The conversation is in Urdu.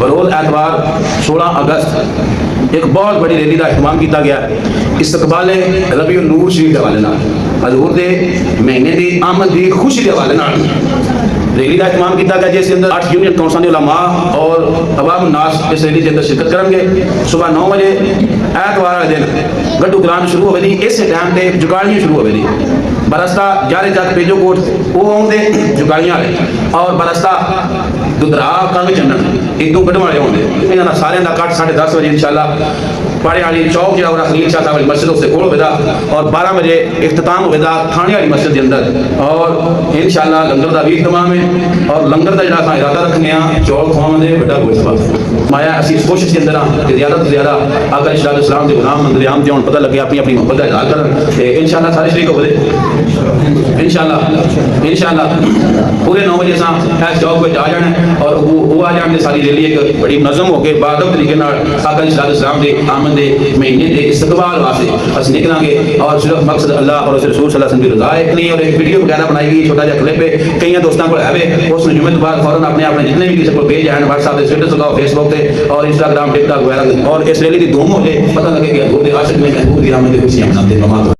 بروز اتوار 16 اگست ایک بہت بڑی ریلی کا اہتمام کیا گیا استقبال ربیع النور شریف کے حوالے نال حضور دے مہینے دی آمد دی خوشی کے حوالے نال ریلی کا اہتمام کیا گیا جس کے اندر 8 یونین کونسل علماء اور عوام الناس اس ریلی کے اندر شرکت کریں گے. صبح 9 بجے ایتوار والے دن گڈو گران شروع ہوئے دی اس ٹائم تے جگاڑیاں شروع ہوئے دی برستہ جارے جات پیجو کوٹ وہ آؤں دے جگاڑیاں والے اور برستہ ددرا کنگ چنن ادو گڈ والے آؤں دے انہاں سارے دا کٹ 10:30 بجے انشاءاللہ پاڑے والی چوک جڑا اور خلیل شاہ صاحب والی مسجد اس سے کھول ہوئے دا اور 12 بجے اختتام ہوئے دا تھانے والی مسجد کے اندر اور انشاءاللہ لنگر دا بھی اہتمام ہے اور لنگر دا جڑا ارادہ رکھنے ہیں چول کھواؤں دے بڑا گوشت مایا اسی اس کوشش کے اندر کہ زیادہ سے زیادہ آقا علیہ السلام کے غلام مندر عام جون پتہ لگے اپنی اپنی محبت کا اظہار کریں انشاءاللہ سارے شریک ہو گئے انشاءاللہ پورے 9 بجے ساں اس چوک پہ آ جانا ہے اور وہ آ جانے ساری ریلی ایک بڑی منظم ہو کے باادب طریقے نال آقا علیہ السلام کے آمد دے مہینے دے استقبال واسطے اس نکلیں گے اور صرف مقصد اللہ اور رسول صلی اللہ علیہ وسلم کی رضا ہے. اور ایک ویڈیو وغیرہ بنائی گئی چھوٹا جا کلپ ہے کئی دوستوں کو ہے اس نے جمعے بعد فوراً اپنے جتنے بھی کسی کو پیج ہیں واٹس ایپ اسٹیٹس لگاؤ فیس بک تے اور انسٹاگرام ٹک ٹاک وغیرہ اور اس ریلی کی دھوم ہو جائے پتہ لگے کہ حضور دے عاشق میں محبوب دی آمد کی خوشیاں مناتے ہیں.